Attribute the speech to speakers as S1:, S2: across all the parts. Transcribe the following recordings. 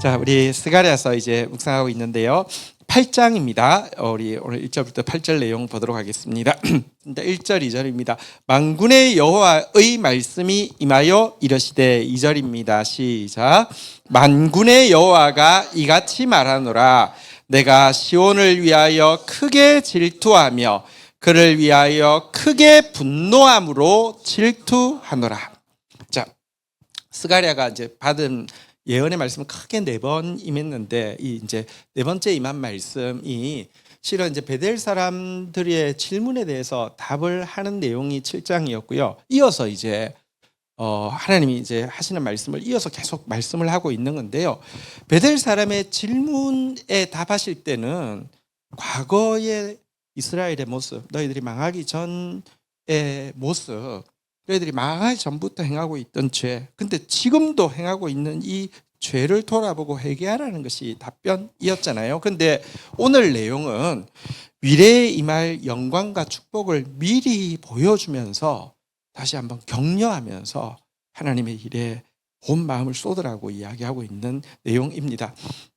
S1: 자, 우리 스가랴서 이제 묵상하고 있는데요. 8장입니다. 우리 오늘 1절부터 8절 내용 보도록 하겠습니다. 1절, 2절입니다. 만군의 여호와의 말씀이 임하여 이르시되 2절입니다. 시작. 만군의 여호와가 이같이 말하노라. 내가 시온을 위하여 크게 질투하며 그를 위하여 크게 분노함으로 질투하노라. 자, 스가랴가 이제 받은 예언의 말씀은 크게 4번 임했는데 이 이제 4번째 임한 말씀이 실은 이제 베델 사람들의 질문에 대해서 답을 하는 내용이 7장이었고요. 이어서 이제 하나님이 이제 하시는 말씀을 이어서 계속 말씀을 하고 있는 건데요. 베델 사람의 질문에 답하실 때는 과거의 이스라엘의 모습, 너희들이 망하기 전의 모습, 너희들이 망하기 전부터 행하고 있던 죄, 근데 지금도 행하고 있는 이 죄를 돌아보고 회개하라는 것이 답변이었잖아요. 근데 오늘 내용은 미래에 임할 영광과 축복을 미리 보여주면서 다시 한번 격려하면서 하나님의 일에 온 마음을 쏟으라고 이야기하고 있는 내용입니다.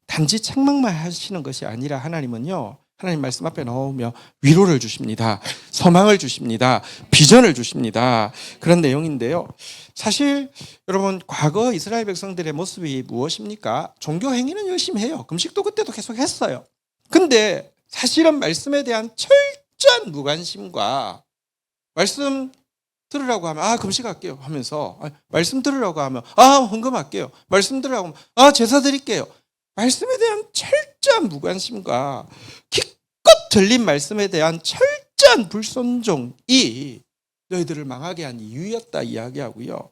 S1: 단지 책망만 하시는 것이 아니라 하나님은요, 하나님 말씀 앞에 나오며 위로를 주십니다. 소망을 주십니다. 비전을 주십니다. 그런 내용인데요. 사실 여러분, 과거 이스라엘 백성들의 모습이 무엇입니까? 종교 행위는 열심히 해요. 금식도 그때도 계속 했어요. 근데 사실은 말씀에 대한 철저한 무관심과 말씀 들으라고 하면 금식할게요 하면서, 말씀 들으라고 하면 헌금할게요, 말씀 들으라고 하면 제사 드릴게요. 말씀에 대한 철저한 무관심과 기껏 들린 말씀에 대한 철저한 불순종이 너희들을 망하게 한 이유였다 이야기하고요.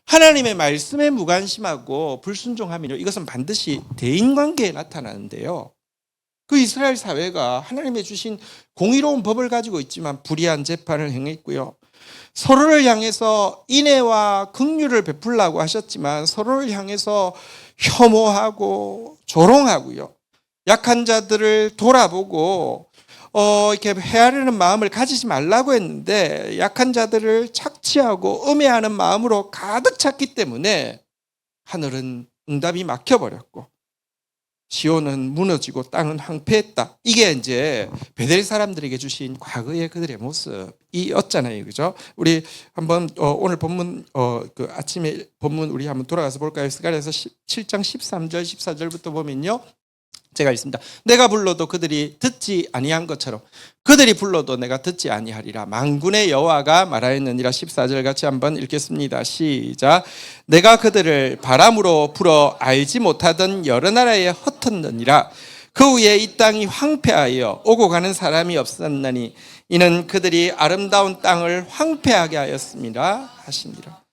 S1: 하나님의 말씀에 무관심하고 불순종하면요, 이것은 반드시 대인관계에 나타나는데요. 그 이스라엘 사회가 하나님의 주신 공의로운 법을 가지고 있지만 불의한 재판을 행했고요. 서로를 향해서 인애와 긍휼을 베풀라고 하셨지만 서로를 향해서 혐오하고 조롱하고요. 약한 자들을 돌아보고 이렇게 헤아리는 마음을 가지지 말라고 했는데 약한 자들을 착취하고 음해하는 마음으로 가득 찼기 때문에 하늘은 응답이 막혀버렸고 시온은 무너지고 땅은 황폐했다. 이게 이제 베델 사람들에게 주신 과거의 그들의 모습이었잖아요, 그죠? 우리 한번 오늘 본문 그 아침에 본문 우리 한번 돌아가서 볼까요? 스가랴서 7장 13절 14절부터 보면요, 제가 있습니다. 내가 불러도 그들이 듣지 아니한 것처럼 그들이 불러도 내가 듣지 아니하리라. 만군의 여호와가 말하였느니라. 14절 같이 한번 읽겠습니다. 시작. 내가 그들을 바람으로 불어 알지 못하던 여러 나라에 흩었느니라. 그 후에 이 땅이 황폐하여 오고 가는 사람이 없었나니 이는 그들이 아름다운 땅을 황폐하게 하였습니다 하시니라.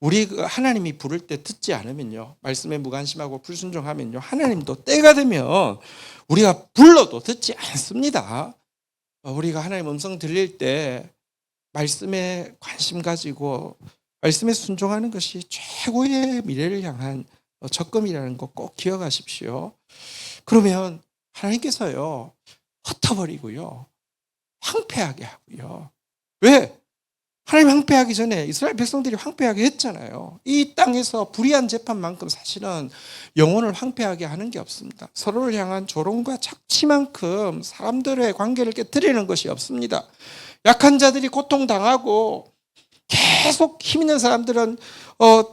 S1: 우리 하나님이 부를 때 듣지 않으면요, 말씀에 무관심하고 불순종하면요, 하나님도 때가 되면 우리가 불러도 듣지 않습니다. 우리가 하나님 음성 들릴 때 말씀에 관심 가지고 말씀에 순종하는 것이 최고의 미래를 향한 접근이라는 거 꼭 기억하십시오. 그러면 하나님께서요, 흩어버리고요, 황폐하게 하고요. 왜? 하나님 황폐하기 전에 이스라엘 백성들이 황폐하게 했잖아요. 이 땅에서 불의한 재판만큼 사실은 영혼을 황폐하게 하는 게 없습니다. 서로를 향한 조롱과 착취만큼 사람들의 관계를 깨뜨리는 것이 없습니다. 약한 자들이 고통당하고 계속 힘 있는 사람들은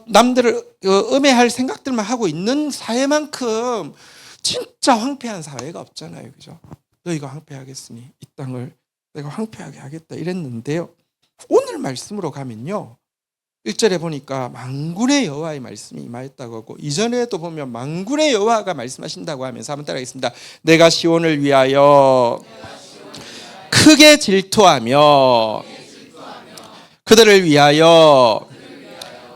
S1: 남들을 음해할 생각들만 하고 있는 사회만큼 진짜 황폐한 사회가 없잖아요, 그죠? 너희가 황폐하겠으니 이 땅을 내가 황폐하게 하겠다 이랬는데요. 오늘 말씀으로 가면요, 1절에 보니까 만군의 여호와의 말씀이 임하였다고 하고, 이전에도 보면 만군의 여호와가 말씀하신다고 하면서 한번 따라하겠습니다. 내가 시온을 위하여 크게 질투하며 그들을 위하여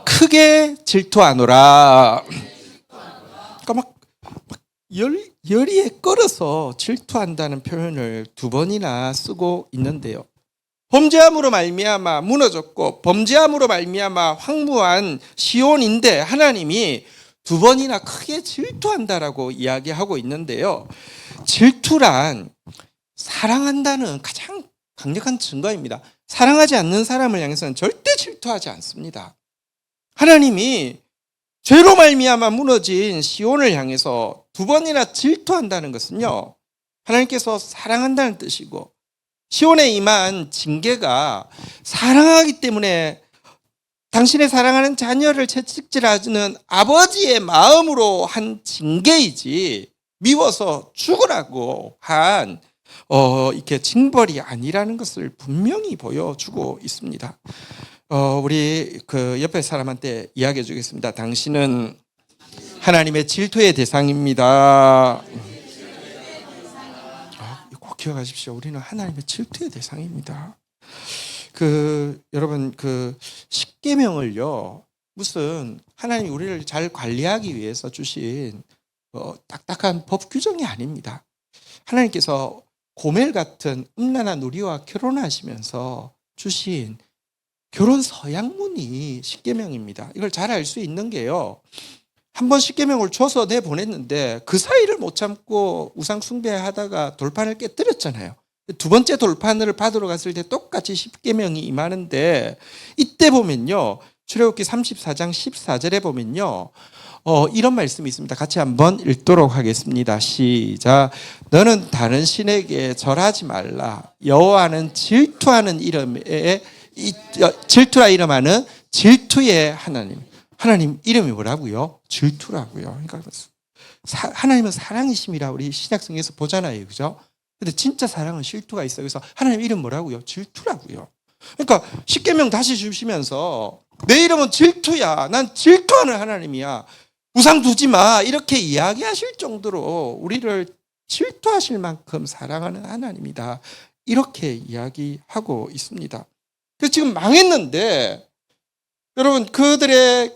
S1: 크게 질투하노라. 그러니까 막 열의에 끌어서 질투한다는 표현을 2번이나 쓰고 있는데요. 범죄함으로 말미암아 무너졌고 범죄함으로 말미암아 황무한 시온인데 하나님이 2번이나 크게 질투한다라고 이야기하고 있는데요. 질투란 사랑한다는 가장 강력한 증거입니다. 사랑하지 않는 사람을 향해서는 절대 질투하지 않습니다. 하나님이 죄로 말미암아 무너진 시온을 향해서 두 번이나 질투한다는 것은요, 하나님께서 사랑한다는 뜻이고, 시온에 임한 징계가 사랑하기 때문에 당신의 사랑하는 자녀를 채찍질하는 아버지의 마음으로 한 징계이지, 미워서 죽으라고 한 이렇게 징벌이 아니라는 것을 분명히 보여주고 있습니다. 우리 그 옆에 사람한테 이야기해 주겠습니다. 당신은 하나님의 질투의 대상입니다. 꼭 기억하십시오. 우리는 하나님의 질투의 대상입니다. 여러분, 십계명을요, 무슨 하나님이 우리를 잘 관리하기 위해서 주신 딱딱한 법 규정이 아닙니다. 하나님께서 고멜 같은 음란한 우리와 결혼하시면서 주신 결혼 서약문이 십계명입니다. 이걸 잘 알 수 있는 게요, 한 번 십계명을 줘서 내보냈는데 그 사이를 못 참고 우상 숭배하다가 돌판을 깨뜨렸잖아요. 두 번째 돌판을 받으러 갔을 때 똑같이 십계명이 임하는데, 이때 보면요, 출애굽기 34장 14절에 보면요, 이런 말씀이 있습니다. 같이 한번 읽도록 하겠습니다. 시작. 너는 다른 신에게 절하지 말라. 여호와는 질투하는 이름에 질투라 이름하는 질투의 하나님. 하나님 이름이 뭐라고요? 질투라고요. 그러니까 하나님은 사랑이심이라 우리 신약성경에서 보잖아요, 그죠? 근데 진짜 사랑은 질투가 있어요. 그래서 하나님 이름 뭐라고요? 질투라고요. 그러니까 십계명 다시 주시면서 내 이름은 질투야. 난 질투하는 하나님이야. 우상 두지 마. 이렇게 이야기하실 정도로 우리를 질투하실 만큼 사랑하는 하나님이다. 이렇게 이야기하고 있습니다. 그래서 지금 망했는데, 여러분, 그들의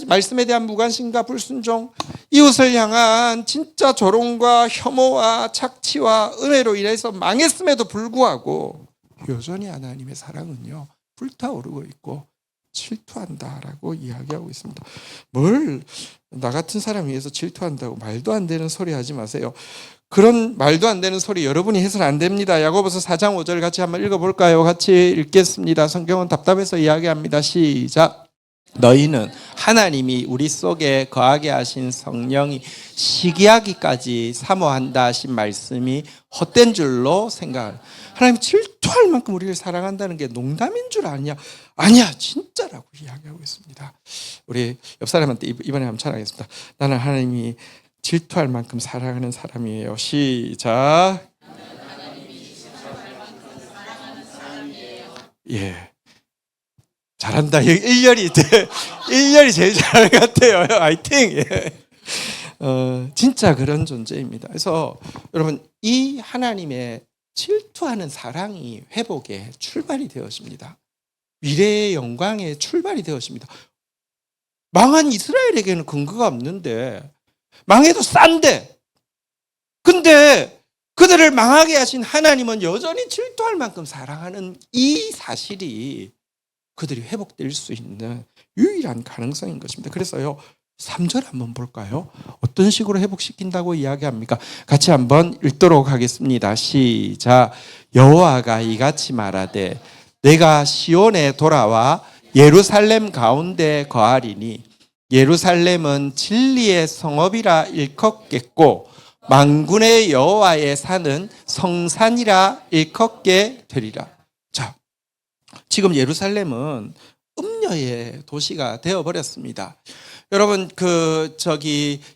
S1: 말씀에 대한 무관심과 불순종, 이웃을 향한 진짜 조롱과 혐오와 착취와 은혜로 인해서 망했음에도 불구하고 여전히 하나님의 사랑은요, 불타오르고 있고 질투한다라고 이야기하고 있습니다. 나 같은 사람 위해서 질투한다고 말도 안 되는 소리 하지 마세요. 그런 말도 안 되는 소리 여러분이 해서는 안 됩니다. 야고보서 4장 5절 같이 한번 읽어볼까요? 같이 읽겠습니다. 성경은 답답해서 이야기합니다. 시작. 너희는 하나님이 우리 속에 거하게 하신 성령이 시기하기까지 사모한다 하신 말씀이 헛된 줄로 생각하라. 하나님 질투할 만큼 우리를 사랑한다는 게 농담인 줄 아냐? 아니야, 진짜라고 이야기하고 있습니다. 우리 옆 사람한테 이번에 한번 찬양하겠습니다. 나는 하나님이 질투할 만큼 사랑하는 사람이에요. 시작. 예, 잘한다. 일렬이 제일 잘하는 것 같아요. 화이팅. 예. 진짜 그런 존재입니다. 그래서 여러분, 이 하나님의 질투하는 사랑이 회복의 출발이 되어집니다. 미래의 영광의 출발이 되어집니다. 망한 이스라엘에게는 근거가 없는데, 망해도 싼데, 근데 그들을 망하게 하신 하나님은 여전히 질투할 만큼 사랑하는 이 사실이 그들이 회복될 수 있는 유일한 가능성인 것입니다. 그래서요, 3절 한번 볼까요? 어떤 식으로 회복시킨다고 이야기합니까? 같이 한번 읽도록 하겠습니다. 시작. 여호와가 이같이 말하되 내가 시온에 돌아와 예루살렘 가운데 거하리니 예루살렘은 진리의 성읍이라 일컫겠고 만군의 여호와의 산은 성산이라 일컫게 되리라. 자, 지금 예루살렘은 음녀의 도시가 되어버렸습니다. 여러분,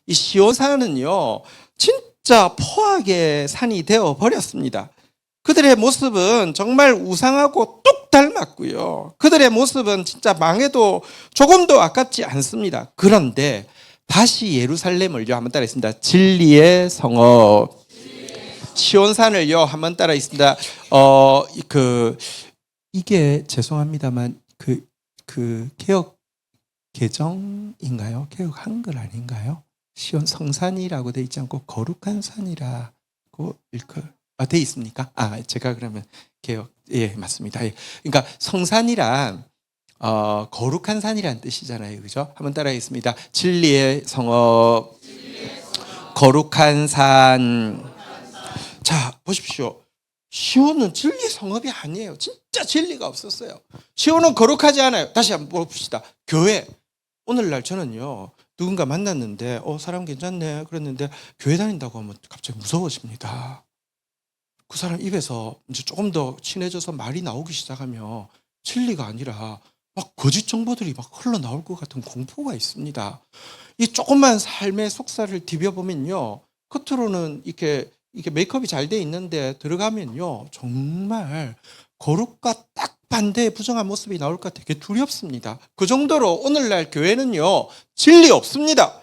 S1: 이 시온산은요, 진짜 포악의 산이 되어버렸습니다. 그들의 모습은 정말 우상하고 뚝 닮았고요. 그들의 모습은 진짜 망해도 조금도 아깝지 않습니다. 그런데 다시 예루살렘을요, 한번 따라했습니다. 진리의 성읍. 시온산을요, 한번 따라했습니다. 이게 죄송합니다만 개혁 개정인가요? 개혁 한글 아닌가요? 시온 성산이라고 돼 있지 않고 거룩한 산이라고 돼 있습니까? 제가 그러면 개혁, 예, 맞습니다. 예. 그러니까 성산이란 거룩한 산이란 뜻이잖아요, 그죠? 한번 따라하겠습니다. 진리의 성읍, 거룩한 산. 자, 보십시오. 시온은 진리의 성읍이 아니에요. 진짜 진리가 없었어요. 시온은 거룩하지 않아요. 다시 한번 봅시다. 교회. 오늘날 저는요, 누군가 만났는데 사람 괜찮네 그랬는데 교회 다닌다고 하면 갑자기 무서워집니다. 그 사람 입에서 이제 조금 더 친해져서 말이 나오기 시작하면 진리가 아니라 막 거짓 정보들이 막 흘러나올 것 같은 공포가 있습니다. 이 조금만 삶의 속살을 디벼보면요, 겉으로는 이렇게 메이크업이 잘 돼 있는데 들어가면요, 정말 거룩과 딱 반대의 부정한 모습이 나올까 되게 두렵습니다. 그 정도로 오늘날 교회는요, 진리 없습니다.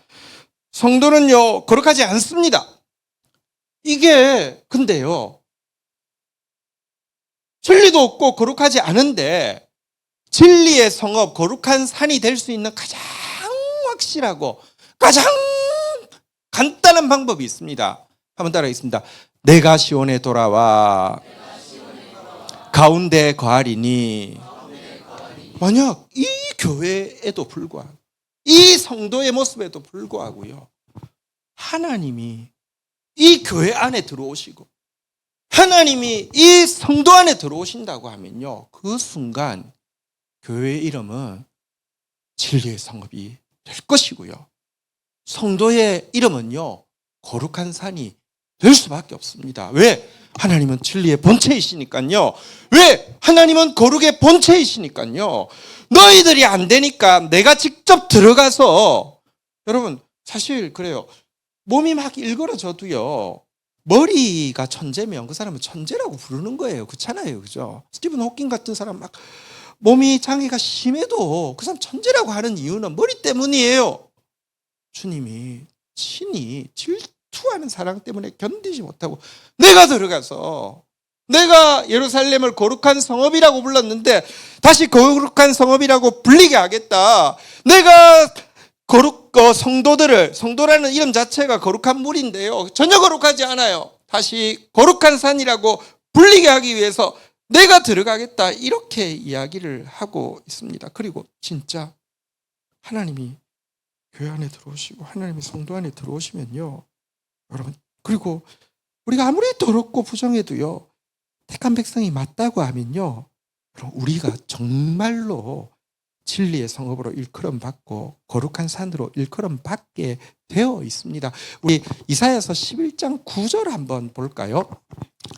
S1: 성도는요, 거룩하지 않습니다. 이게 근데요, 진리도 없고 거룩하지 않은데 진리의 성읍, 거룩한 산이 될 수 있는 가장 확실하고 가장 간단한 방법이 있습니다. 한번 따라하겠습니다. 내가 시온에 돌아와 가운데 거하리니. 만약 이 교회에도 불구하고 이 성도의 모습에도 불구하고요, 하나님이 이 교회 안에 들어오시고 하나님이 이 성도 안에 들어오신다고 하면요, 그 순간 교회의 이름은 진리의 성읍이 될 것이고요, 성도의 이름은요, 거룩한 산이 될 수밖에 없습니다. 왜? 하나님은 진리의 본체이시니까요. 왜? 하나님은 거룩의 본체이시니까요. 너희들이 안 되니까 내가 직접 들어가서, 여러분 사실 그래요. 몸이 막 일그러져도요, 머리가 천재면 그 사람은 천재라고 부르는 거예요. 그렇잖아요. 그죠? 스티븐 호킹 같은 사람 막 몸이 장애가 심해도 그 사람 천재라고 하는 이유는 머리 때문이에요. 주님이 친히 질투하는 사랑 때문에 견디지 못하고 내가 들어가서, 내가 예루살렘을 거룩한 성읍이라고 불렀는데 다시 거룩한 성읍이라고 불리게 하겠다. 내가 성도라는 이름 자체가 거룩한 물인데요, 전혀 거룩하지 않아요. 다시 거룩한 산이라고 불리게 하기 위해서 내가 들어가겠다, 이렇게 이야기를 하고 있습니다. 그리고 진짜 하나님이 교회 안에 들어오시고 하나님이 성도 안에 들어오시면요, 여러분, 그리고 우리가 아무리 더럽고 부정해도요, 택한 백성이 맞다고 하면요, 그럼 우리가 정말로 진리의 성읍으로 일컬음 받고 거룩한 산으로 일컬음 받게 되어 있습니다. 우리 이사야서 11장 9절 한번 볼까요?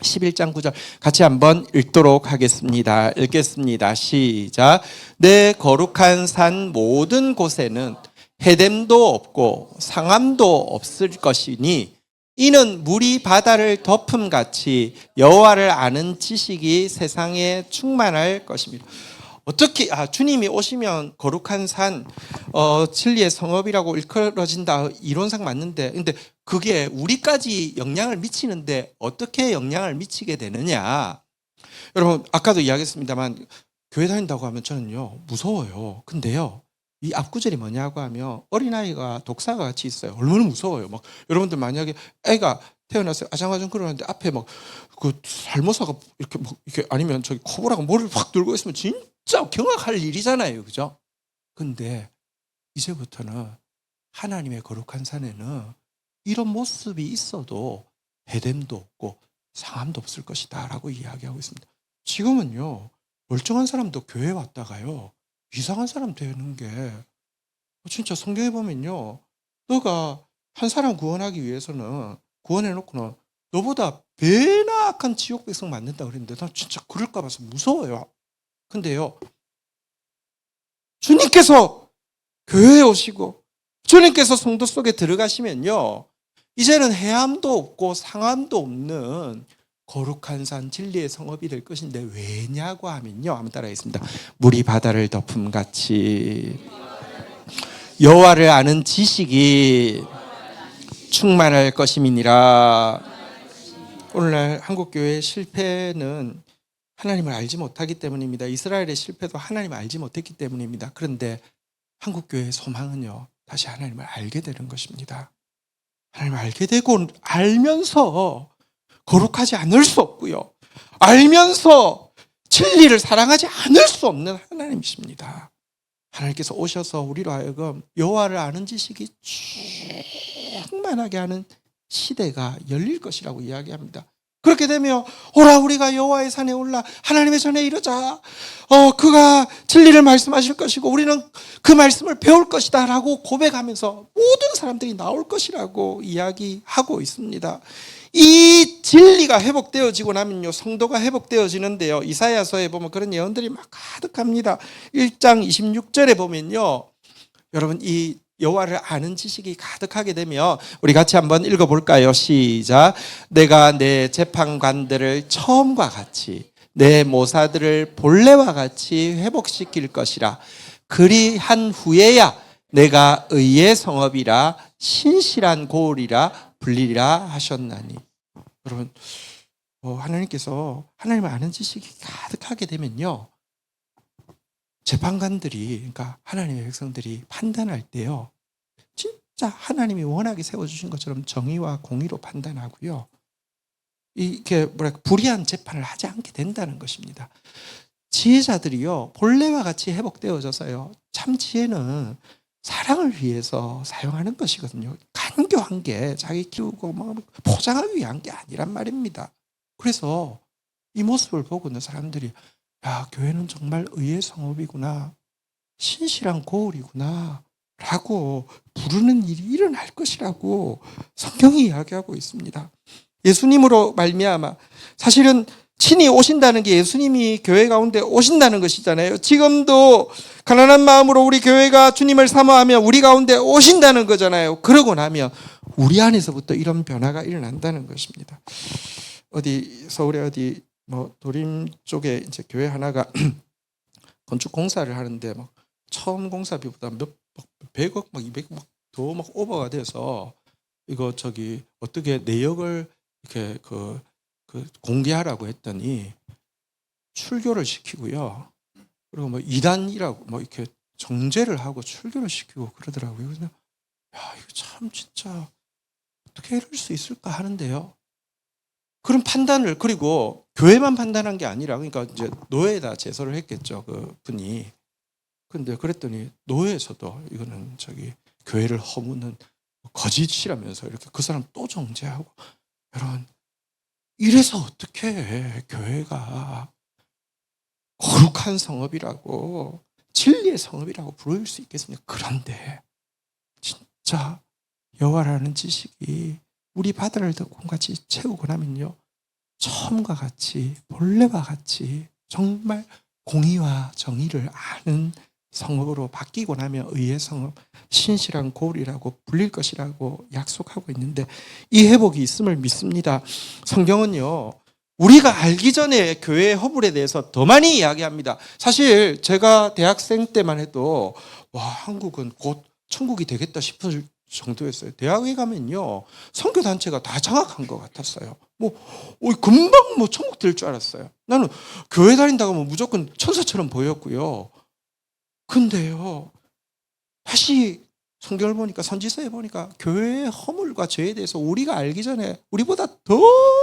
S1: 11장 9절 같이 한번 읽도록 하겠습니다. 읽겠습니다. 시작. 내 거룩한 산 모든 곳에는 해됨도 없고 상함도 없을 것이니 이는 물이 바다를 덮음같이 여호와를 아는 지식이 세상에 충만할 것입니다. 어떻게 주님이 오시면 거룩한 산, 진리의 성읍이라고 일컬어진다, 이론상 맞는데, 근데 그게 우리까지 영향을 미치는데 어떻게 영향을 미치게 되느냐? 여러분 아까도 이야기했습니다만 교회 다닌다고 하면 저는요 무서워요. 근데요, 이 앞구절이 뭐냐고 하면 어린아이가 독사가 같이 있어요. 얼마나 무서워요. 막 여러분들 만약에 애가 태어나서 아장아장 그러는데 앞에 막 그 살모사가 이렇게 막 이렇게, 아니면 저기 코브라가 머리를 확 들고 있으면 진짜 경악할 일이잖아요. 그죠? 근데 이제부터는 하나님의 거룩한 산에는 이런 모습이 있어도 해됨도 없고 상함도 없을 것이다 라고 이야기하고 있습니다. 지금은요, 멀쩡한 사람도 교회 왔다가요 이상한 사람 되는 게, 진짜 성경에 보면요, 너가 한 사람 구원하기 위해서는 구원해놓고는 너보다 배나 악한 지옥 백성 만든다 그랬는데 난 진짜 그럴까 봐서 무서워요. 근데요, 주님께서 교회에 오시고 주님께서 성도 속에 들어가시면요, 이제는 해함도 없고 상함도 없는 거룩한 산 진리의 성읍이 될 것인데, 왜냐고 하면요, 한번 따라하겠습니다. 물이 바다를 덮음같이 여호와를 아는 지식이 충만할 것임이니라. 오늘날 한국교회의 실패는 하나님을 알지 못하기 때문입니다. 이스라엘의 실패도 하나님을 알지 못했기 때문입니다. 그런데 한국교회의 소망은요, 다시 하나님을 알게 되는 것입니다. 하나님을 알게 되고 알면서 거룩하지 않을 수 없고요, 알면서 진리를 사랑하지 않을 수 없는 하나님이십니다. 하나님께서 오셔서 우리로 하여금 여호와를 아는 지식이 충만하게 하는 시대가 열릴 것이라고 이야기합니다. 그렇게 되면 오라 우리가 여호와의 산에 올라 하나님의 전에 이르자. 그가 진리를 말씀하실 것이고 우리는 그 말씀을 배울 것이다 라고 고백하면서 모든 사람들이 나올 것이라고 이야기하고 있습니다. 이 진리가 회복되어지고 나면요, 성도가 회복되어지는데요, 이사야서에 보면 그런 예언들이 막 가득합니다. 1장 26절에 보면요, 여러분 이 여호와를 아는 지식이 가득하게 되면 우리 같이 한번 읽어볼까요? 시작. 내가 내 재판관들을 처음과 같이 내 모사들을 본래와 같이 회복시킬 것이라. 그리한 후에야 내가 의의 성읍이라 신실한 고을이라 불리리라 하셨나니. 여러분, 하나님께서 하나님을 아는 지식이 가득하게 되면요, 재판관들이, 그러니까 하나님의 백성들이 판단할 때요, 진짜 하나님이 원하게 세워주신 것처럼 정의와 공의로 판단하고요, 이게 불의한 재판을 하지 않게 된다는 것입니다. 지혜자들이요, 본래와 같이 회복되어져서요, 참 지혜는 사랑을 위해서 사용하는 것이거든요. 간교한 게 자기 키우고 포장을 위한 게 아니란 말입니다. 그래서 이 모습을 보고는 사람들이, 야, 교회는 정말 의의 성읍이구나, 신실한 고을이구나 라고 부르는 일이 일어날 것이라고 성경이 이야기하고 있습니다. 예수님으로 말미암아, 사실은 친히 오신다는 게 예수님이 교회 가운데 오신다는 것이잖아요. 지금도 가난한 마음으로 우리 교회가 주님을 사모하며 우리 가운데 오신다는 거잖아요. 그러고 나면 우리 안에서부터 이런 변화가 일어난다는 것입니다. 서울에 도림 쪽에 이제 교회 하나가 건축 공사를 하는데 처음 공사비보다 몇 100억 200억 더 오버가 돼서 이거 어떻게 내역을 이렇게 공개하라고 했더니 출교를 시키고요. 그리고 이단이라고 이렇게 정죄를 하고 출교를 시키고 그러더라고요. 그래서 야, 이거 참 진짜 어떻게 이럴 수 있을까 하는데요. 그런 판단을, 그리고 교회만 판단한 게 아니라, 그러니까 이제 노예에다 제소를 했겠죠, 그 분이. 근데 그랬더니 노예에서도 이거는 교회를 허무는 거짓이라면서 이렇게 그 사람 또 정죄하고. 여러분, 이래서 어떻게 교회가 거룩한 성읍이라고, 진리의 성읍이라고 부를 수 있겠습니까? 그런데 진짜 여호와라는 지식이 우리 바다를 덕분같이 채우고 나면요, 처음과 같이 본래와 같이 정말 공의와 정의를 아는 성읍으로 바뀌고 나면 의의 성읍, 신실한 고을이라고 불릴 것이라고 약속하고 있는데, 이 회복이 있음을 믿습니다. 성경은요, 우리가 알기 전에 교회의 허물에 대해서 더 많이 이야기합니다. 사실 제가 대학생 때만 해도 와, 한국은 곧 천국이 되겠다 싶을 정도였어요. 대학에 가면요, 선교단체가 다 장악한 것 같았어요. 금방 천국 될 줄 알았어요. 나는 교회 다닌다고 무조건 천사처럼 보였고요. 근데요, 다시 성경을 보니까, 선지서에 보니까 교회의 허물과 죄에 대해서 우리가 알기 전에 우리보다 더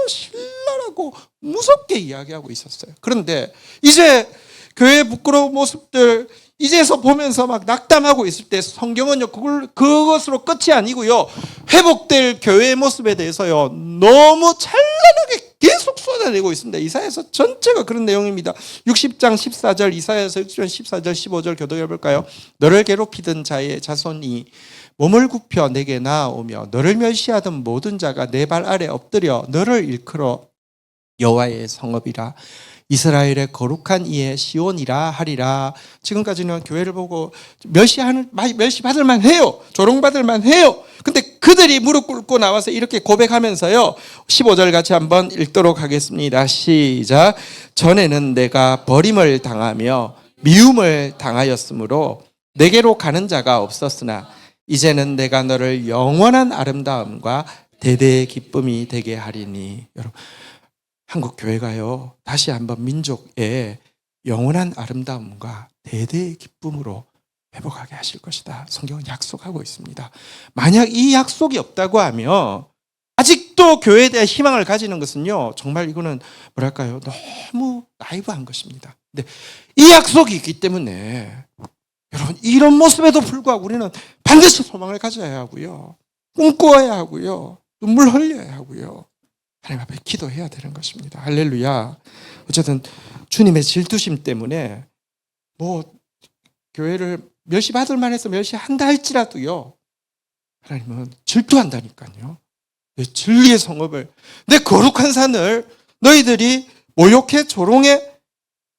S1: 신랄하고 무섭게 이야기하고 있었어요. 그런데 이제 교회의 부끄러운 모습들 이제서 보면서 낙담하고 있을 때, 성경은요, 그것으로 끝이 아니고요, 회복될 교회의 모습에 대해서요, 너무 찬란하게 계속 쏟아내고 있습니다. 이사야서 전체가 그런 내용입니다. 60장 14절, 이사야서 60장 14절 15절 교독해 볼까요? 너를 괴롭히던 자의 자손이 몸을 굽혀 내게 나아오며 너를 멸시하던 모든 자가 내 발 아래 엎드려 너를 일컬어 여호와의 성읍이라, 이스라엘의 거룩한 이의 시온이라 하리라. 지금까지는 교회를 보고 멸시받을 만해요, 조롱받을 만해요. 근데 그들이 무릎 꿇고 나와서 이렇게 고백하면서요, 15절 같이 한번 읽도록 하겠습니다. 시작. 전에는 내가 버림을 당하며 미움을 당하였으므로 내게로 가는 자가 없었으나 이제는 내가 너를 영원한 아름다움과 대대의 기쁨이 되게 하리니. 여러분, 한국 교회가요, 다시 한번 민족의 영원한 아름다움과 대대의 기쁨으로 회복하게 하실 것이다. 성경은 약속하고 있습니다. 만약 이 약속이 없다고 하면 아직도 교회에 대한 희망을 가지는 것은요, 정말 이거는 너무 나이브한 것입니다. 근데 이 약속이 있기 때문에 여러분, 이런 모습에도 불구하고 우리는 반드시 소망을 가져야 하고요, 꿈꾸어야 하고요, 눈물 흘려야 하고요. 하나님 앞에 기도해야 되는 것입니다. 할렐루야. 어쨌든 주님의 질투심 때문에 뭐 교회를 멸시받을 만해서 멸시한다 할지라도요, 하나님은 질투한다니까요. 내 진리의 성읍을, 내 거룩한 산을 너희들이 모욕해 조롱해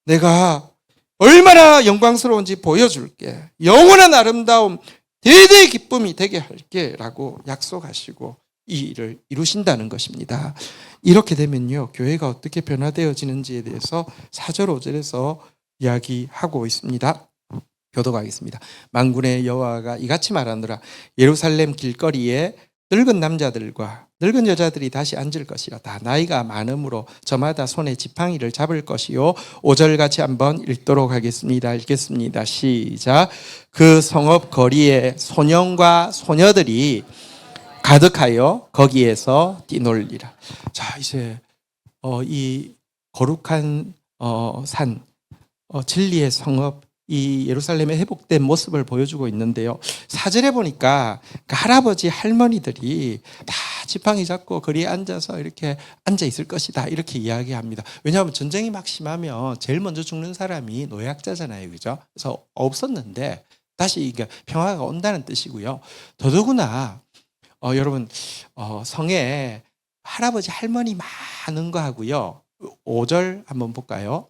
S1: 내가 얼마나 영광스러운지 보여줄게. 영원한 아름다움, 대대의 기쁨이 되게 할게 라고 약속하시고 이 일을 이루신다는 것입니다. 이렇게 되면요, 교회가 어떻게 변화되어지는지에 대해서 4절 5절에서 이야기하고 있습니다. 교독하겠습니다. 만군의 여호와가 이같이 말하노라. 예루살렘 길거리에 늙은 남자들과 늙은 여자들이 다시 앉을 것이라. 다 나이가 많으므로 저마다 손에 지팡이를 잡을 것이요. 5절 같이 한번 읽도록 하겠습니다. 읽겠습니다. 시작. 그 성읍 거리에 소년과 소녀들이 가득하여 거기에서 뛰놀리라. 자, 이제 이 거룩한 산, 진리의 성읍, 이 예루살렘의 회복된 모습을 보여주고 있는데요. 4절에 보니까 그 할아버지 할머니들이 다 지팡이 잡고 거리에 앉아서 이렇게 앉아 있을 것이다 이렇게 이야기합니다. 왜냐하면 전쟁이 막 심하면 제일 먼저 죽는 사람이 노약자잖아요, 그죠? 그래서 없었는데 다시 이게 평화가 온다는 뜻이고요. 더더구나 여러분 성에 할아버지 할머니 많은 거 하고요. 5절 한번 볼까요?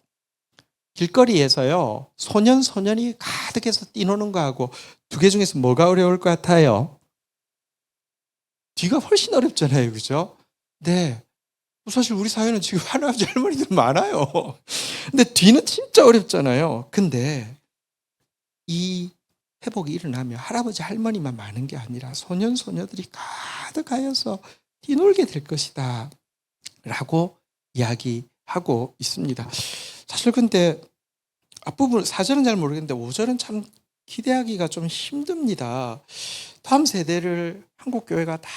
S1: 길거리에서요, 소년 소년이 가득해서 뛰노는 거하고 두 개 중에서 뭐가 어려울 것 같아요? 뒤가 훨씬 어렵잖아요, 그죠? 네. 사실 우리 사회는 지금 할아버지 할머니들 많아요. 근데 뒤는 진짜 어렵잖아요. 근데 이 회복이 일어나면 할아버지 할머니만 많은 게 아니라 소년 소녀들이 가득하여서 뛰놀게 될 것이다 라고 이야기하고 있습니다. 사실 근데 앞부분 4절은 잘 모르겠는데 5절은 참 기대하기가 좀 힘듭니다. 다음 세대를 한국 교회가 다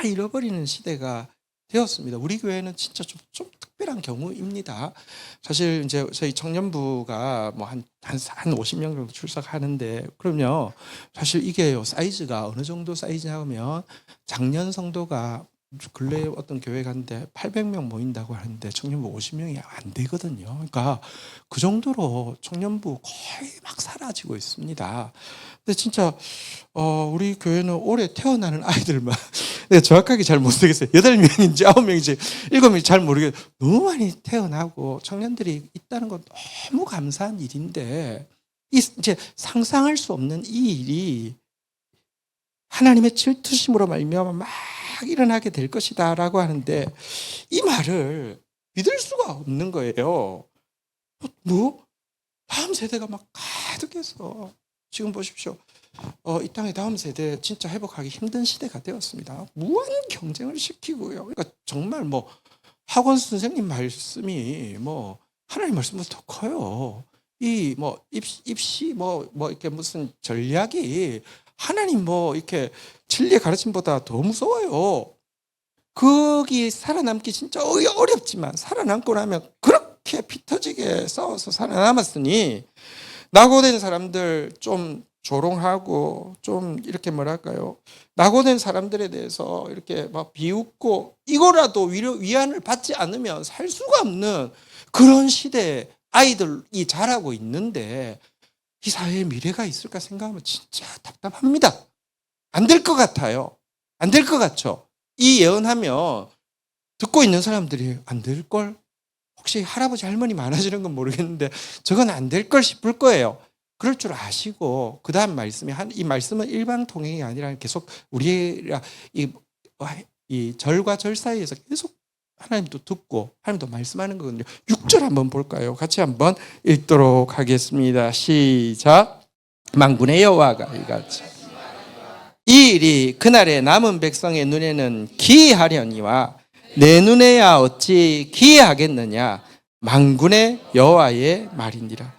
S1: 잃어버리는 시대가 되었습니다. 우리 교회는 진짜 좀 특별한 경우입니다. 사실 이제 저희 청년부가 뭐 한 50명 정도 출석하는데, 그럼요, 사실 이게요, 사이즈가 어느 정도 사이즈냐면 작년 성도가 근래에 어떤 교회 갔는데 800명 모인다고 하는데 청년부 50명이 안 되거든요. 그러니까 그 정도로 청년부 거의 막 사라지고 있습니다. 근데 진짜 우리 교회는 올해 태어나는 아이들만 내가 정확하게 잘 모르겠어요. 8명인지 9명인지 7명인지 잘 모르겠어요. 너무 많이 태어나고 청년들이 있다는 건 너무 감사한 일인데, 이제 상상할 수 없는 이 일이 하나님의 질투심으로 말미암아 막 일어나게 될 것이다 라고 하는데, 이 말을 믿을 수가 없는 거예요. 뭐? 다음 세대가 막 가득해서 지금 보십시오. 이 땅의 다음 세대 진짜 회복하기 힘든 시대가 되었습니다. 무한 경쟁을 시키고요. 그러니까 정말 뭐 학원 선생님 말씀이 뭐 하나님 말씀보다 더 커요. 이 뭐 입시 뭐 이렇게 무슨 전략이 하나님 뭐 이렇게 진리의 가르침보다 더 무서워요. 거기 살아남기 진짜 어렵지만 살아남고 나면 그렇게 피 터지게 싸워서 살아남았으니 낙오된 사람들 좀 조롱하고 좀 이렇게 뭐랄까요, 낙오된 사람들에 대해서 이렇게 막 비웃고 이거라도 위안을 받지 않으면 살 수가 없는 그런 시대에 아이들이 자라고 있는데, 이 사회에 미래가 있을까 생각하면 진짜 답답합니다. 안 될 것 같아요. 안 될 것 같죠? 이 예언하면 듣고 있는 사람들이 안 될걸? 혹시 할아버지 할머니 많아지는 건 모르겠는데 저건 안 될 걸 싶을 거예요. 그럴 줄 아시고 그 다음 말씀이 이 말씀은 일방통행이 아니라 계속 우리가 이 절과 절 사이에서 계속 하나님도 듣고 하나님도 말씀하는 거거든요. 6절 한번 볼까요? 같이 한번 읽도록 하겠습니다. 시작. 만군의 여호와가 이같이 이 일이 그날의 남은 백성의 눈에는 기이하려니와 내 눈에야 어찌 기이하겠느냐. 만군의 여호와의 말이니라.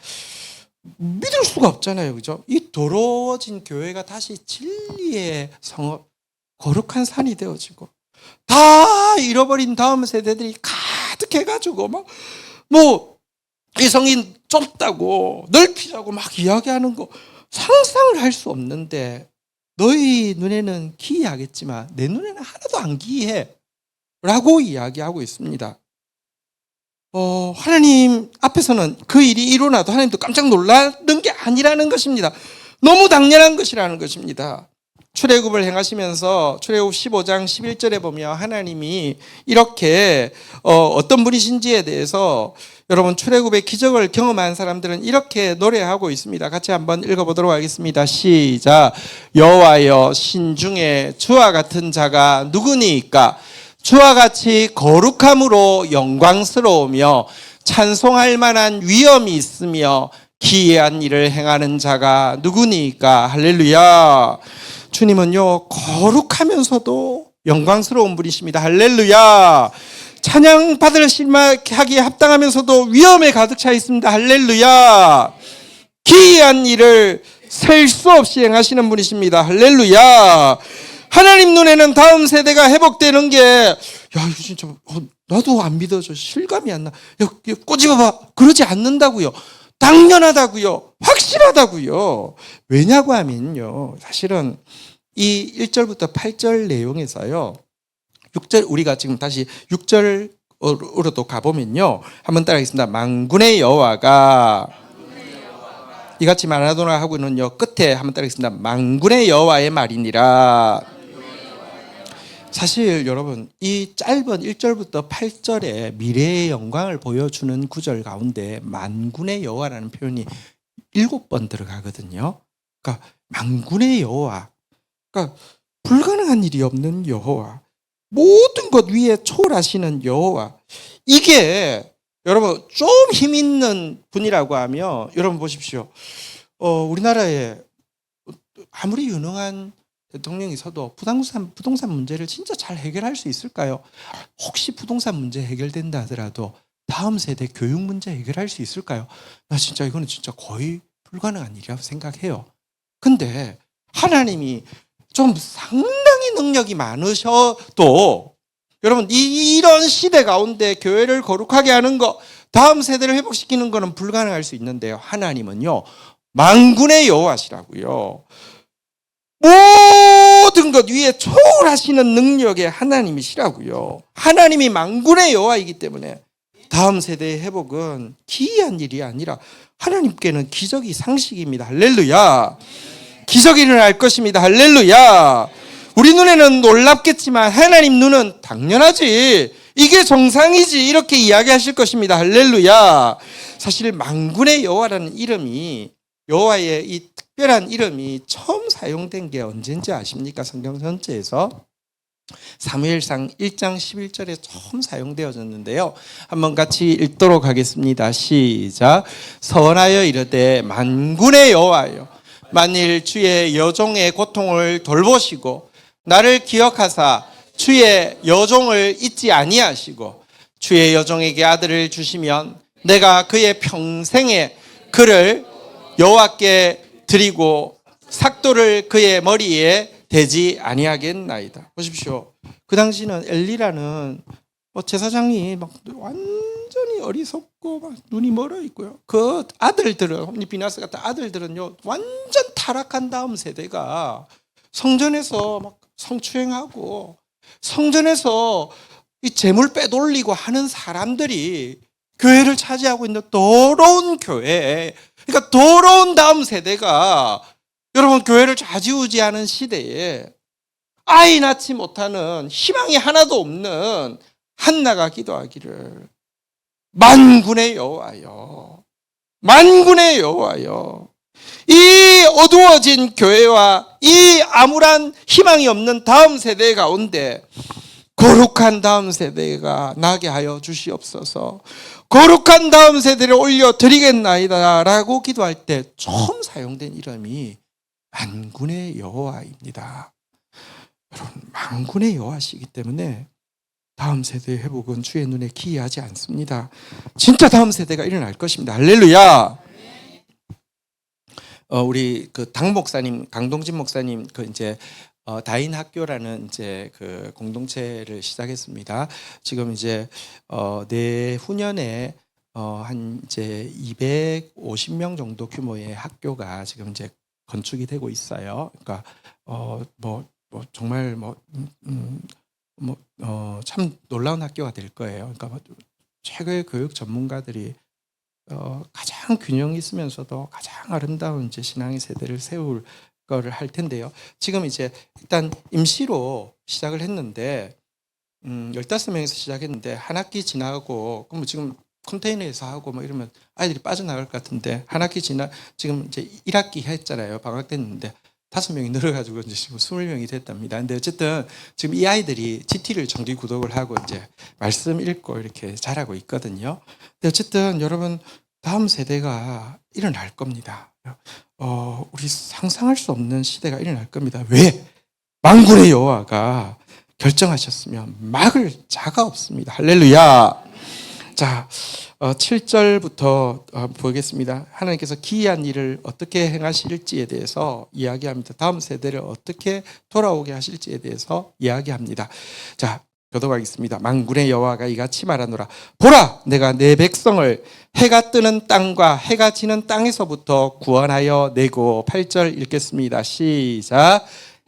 S1: 믿을 수가 없잖아요, 그죠? 이 더러워진 교회가 다시 진리의 성읍, 거룩한 산이 되어지고 다 잃어버린 다음 세대들이 가득해가지고 막 뭐 이 성이 좁다고 넓히자고 막 이야기하는 거 상상을 할 수 없는데, 너희 눈에는 기이하겠지만 내 눈에는 하나도 안 기이해. 라고 이야기하고 있습니다. 하나님 앞에서는 그 일이 일어나도 하나님도 깜짝 놀라는 게 아니라는 것입니다. 너무 당연한 것이라는 것입니다. 출애굽을 행하시면서 출애굽 15장 11절에 보면 하나님이 이렇게 어떤 분이신지에 대해서 여러분 출애굽의 기적을 경험한 사람들은 이렇게 노래하고 있습니다. 같이 한번 읽어보도록 하겠습니다. 시작. 여호와여 신중에 주와 같은 자가 누구니까? 주와 같이 거룩함으로 영광스러우며 찬송할 만한 위엄이 있으며 기이한 일을 행하는 자가 누구니까? 할렐루야. 주님은요 거룩하면서도 영광스러운 분이십니다. 할렐루야. 찬양 받을 실마하기에 합당하면서도 위엄에 가득 차 있습니다. 할렐루야. 기이한 일을 셀 수 없이 행하시는 분이십니다. 할렐루야. 하나님 눈에는 다음 세대가 회복되는 게, 야, 이거 진짜, 나도 안 믿어져. 실감이 안 나. 야, 꼬집어봐. 그러지 않는다고요. 당연하다고요. 확실하다고요. 왜냐고 하면요. 사실은 이 1절부터 8절 내용에서요. 6절, 우리가 지금 다시 6절으로도 가보면요. 한번 따라하겠습니다. 만군의 여호와가 이같이 말하노라 하고는요. 끝에 한번 따라하겠습니다. 만군의 여호와의 말이니라. 사실 여러분 이 짧은 1절부터 8절에 미래의 영광을 보여주는 구절 가운데 만군의 여호와라는 표현이 7번 들어가거든요. 그러니까 만군의 여호와, 그러니까 불가능한 일이 없는 여호와, 모든 것 위에 초월하시는 여호와. 이게 여러분 좀 힘 있는 분이라고 하면 여러분 보십시오. 우리나라에 아무리 유능한 대통령이 있어도 부동산 문제를 진짜 잘 해결할 수 있을까요? 혹시 부동산 문제 해결된다 하더라도 다음 세대 교육 문제 해결할 수 있을까요? 나 진짜 이거는 진짜 거의 불가능한 일이라고 생각해요. 근데 하나님이 좀 상당히 능력이 많으셔도 여러분 이런 시대 가운데 교회를 거룩하게 하는 거, 다음 세대를 회복시키는 거는 불가능할 수 있는데요. 하나님은요 만군의 여호와시라고요. 모든 것 위에 초월하시는 능력의 하나님이시라고요. 하나님이 만군의 여호와이기 때문에 다음 세대의 회복은 기이한 일이 아니라 하나님께는 기적이 상식입니다. 할렐루야. 기적이 일어날 것입니다. 할렐루야. 우리 눈에는 놀랍겠지만 하나님 눈은 당연하지, 이게 정상이지, 이렇게 이야기하실 것입니다. 할렐루야. 사실 만군의 여호와라는 이름이, 여호와의 이 특별한 이름이 처음 사용된 게 언젠지 아십니까? 성경 전체에서 사무엘상 1장 11절에 처음 사용되어졌는데요. 한번 같이 읽도록 하겠습니다. 시작. 선하여 이르되 만군의 여호와여, 만일 주의 여종의 고통을 돌보시고 나를 기억하사 주의 여종을 잊지 아니하시고 주의 여종에게 아들을 주시면 내가 그의 평생에 그를 여호와께 드리고 삭도를 그의 머리에 대지 아니하겠나이다. 보십시오. 그 당시는 엘리라는 제사장이 막 완전히 어리석고 막 눈이 멀어 있고요. 그 아들들은, 홈리 비나스 같은 아들들은요 완전 타락한 다음 세대가 성전에서 막 성추행하고 성전에서 이 재물 빼돌리고 하는 사람들이 교회를 차지하고 있는 더러운 교회, 그러니까 더러운 다음 세대가 여러분 교회를 좌지우지하는 시대에 아이 낳지 못하는 희망이 하나도 없는 한나가 기도하기를 만군의 여호와여, 만군의 여호와여, 이 어두워진 교회와 이 아무런 희망이 없는 다음 세대 가운데 거룩한 다음 세대가 나게 하여 주시옵소서. 거룩한 다음 세대를 올려드리겠나이다 라고 기도할 때 처음 사용된 이름이 만군의 여호와입니다. 여러분 만군의 여호와시기 때문에 다음 세대의 회복은 주의 눈에 기이하지 않습니다. 진짜 다음 세대가 일어날 것입니다. 할렐루야. 우리 그 당 목사님, 강동진 목사님 그 이제 다인 학교라는 이제 그 공동체를 시작했습니다. 지금 이제 내후년에 한 이제 250명 정도 규모의 학교가 지금 이제 건축이 되고 있어요. 그러니까 뭐 정말 참 놀라운 학교가 될 거예요. 그러니까 최고의 교육 전문가들이 가장 균형 있으면서도 가장 아름다운 이제 신앙의 세대를 세울 거를 할 텐데요. 지금 이제 일단 임시로 시작을 했는데 15명에서 시작했는데 한 학기 지나고 그럼 지금 컨테이너에서 하고 뭐 이러면 아이들이 빠져나갈 것 같은데 한 학기 지금 이제 1학기 했잖아요. 방학됐는데 5명이 늘어가지고 이제 지금 20명이 됐답니다. 근데 어쨌든 지금 이 아이들이 GT를 정기 구독을 하고 이제 말씀 읽고 이렇게 잘하고 있거든요. 근데 어쨌든 여러분 다음 세대가 일어날 겁니다. 우리 상상할 수 없는 시대가 일어날 겁니다. 왜? 만군의 여호와가 결정하셨으면 막을 자가 없습니다. 할렐루야. 자, 7절부터 보겠습니다. 하나님께서 기이한 일을 어떻게 행하실지에 대해서 이야기합니다. 다음 세대를 어떻게 돌아오게 하실지에 대해서 이야기합니다. 자, 교독하겠습니다. 만군의 여호와가 이같이 말하노라. 보라, 내가 내 백성을 해가 뜨는 땅과 해가 지는 땅에서부터 구원하여 내고. 8절 읽겠습니다. 시작.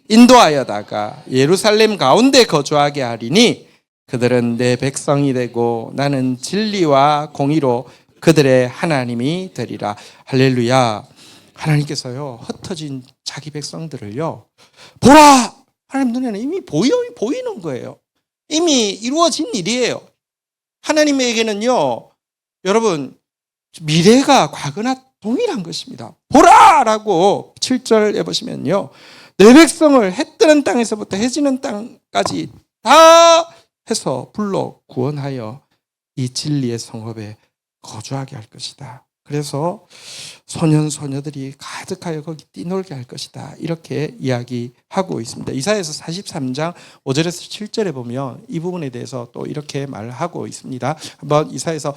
S1: 인도하여다가 예루살렘 가운데 거주하게 하리니 그들은 내 백성이 되고 나는 진리와 공의로 그들의 하나님이 되리라. 할렐루야. 하나님께서요, 흩어진 자기 백성들을요, 보라! 하나님 눈에는 이미 보이는 거예요. 이미 이루어진 일이에요. 하나님에게는요, 여러분, 미래가 과거나 동일한 것입니다. 보라라고 7절에 보시면요, 내 백성을 해 뜨는 땅에서부터 해 지는 땅까지 다 해서 불러 구원하여 이 진리의 성읍에 거주하게 할 것이다. 그래서 소년 소녀들이 가득하여 거기 뛰놀게 할 것이다. 이렇게 이야기하고 있습니다. 이사야서 43장 5절에서 7절에 보면 이 부분에 대해서 또 이렇게 말하고 있습니다. 한번 이사야서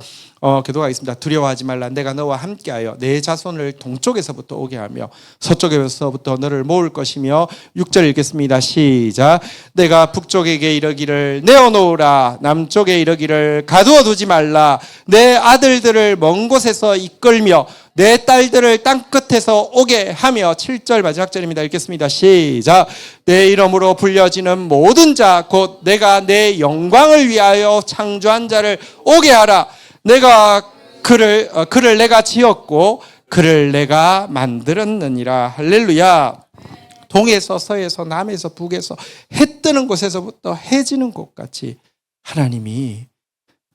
S1: 교독하겠습니다. 두려워하지 말라. 내가 너와 함께하여 내 자손을 동쪽에서부터 오게 하며 서쪽에서부터 너를 모을 것이며. 6절 읽겠습니다. 시작. 내가 북쪽에게 이르기를 내어놓으라. 남쪽에 이르기를 가두어 두지 말라. 내 아들들을 먼 곳에서 이끌며 내 딸들을 땅끝에서 오게 하며. 7절 마지막 절입니다. 읽겠습니다. 시작. 내 이름으로 불려지는 모든 자 곧 내가 내 영광을 위하여 창조한 자를 오게 하라. 내가 그를 내가 지었고 그를 내가 만들었느니라. 할렐루야. 동에서 서에서 남에서 북에서 해 뜨는 곳에서부터 해 지는 곳까지 하나님이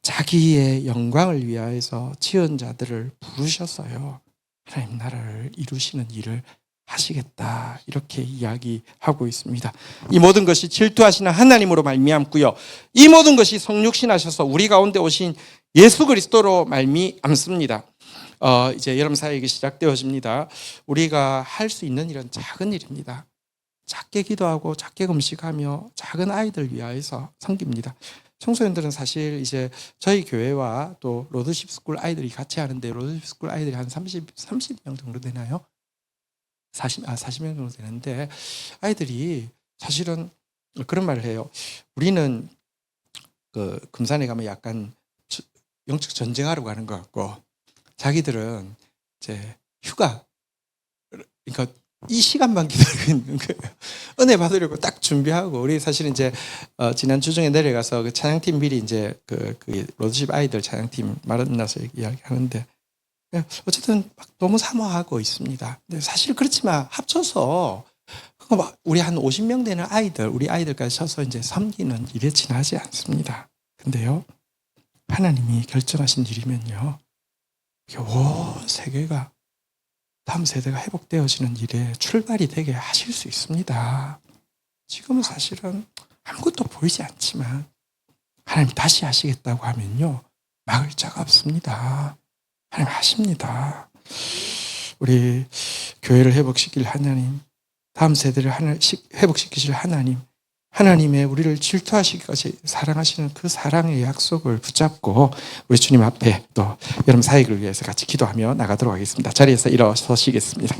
S1: 자기의 영광을 위하여서 지은 자들을 부르셨어요. 하나님 나라를 이루시는 일을 하시겠다. 이렇게 이야기하고 있습니다. 이 모든 것이 질투하시는 하나님으로 말미암고요. 이 모든 것이 성육신하셔서 우리 가운데 오신 예수 그리스도로 말미암습니다. 이제 여러분 사역이 시작되어집니다. 우리가 할 수 있는 일은 작은 일입니다. 작게 기도하고 작게 금식하며 작은 아이들 위하여서 섬깁니다. 청소년들은 사실 이제 저희 교회와 또 로드십 스쿨 아이들이 같이 하는데 로드십 스쿨 아이들이 한 30명 정도 되나요? 40명 정도 되는데 아이들이 사실은 그런 말을 해요. 우리는 그 금산에 가면 약간 영적 전쟁하러 가는 것 같고 자기들은 이제 휴가, 그러니까 이 시간만 기다리고 있는 거예요. 은혜 받으려고 딱 준비하고. 우리 사실 이제 지난 주중에 내려가서 그 찬양팀 미리 이제 그 로드십 아이들 찬양팀 만나서 이야기하는데 어쨌든 막 너무 사모하고 있습니다. 근데 사실 그렇지만 합쳐서 우리 한 50명 되는 아이들, 우리 아이들까지 쳐서 이제 섬기는 일에 지나지 않습니다. 근데요, 하나님이 결정하신 일이면요, 온 세계가 다음 세대가 회복되어지는 일에 출발이 되게 하실 수 있습니다. 지금은 사실은 아무것도 보이지 않지만 하나님 다시 하시겠다고 하면요, 막을 자가 없습니다. 하나님 하십니다. 우리 교회를 회복시킬 하나님, 다음 세대를 회복시키실 하나님, 하나님의 우리를 질투하시기까지 사랑하시는 그 사랑의 약속을 붙잡고 우리 주님 앞에 또 여러분 사역을 위해서 같이 기도하며 나가도록 하겠습니다. 자리에서 일어서시겠습니다.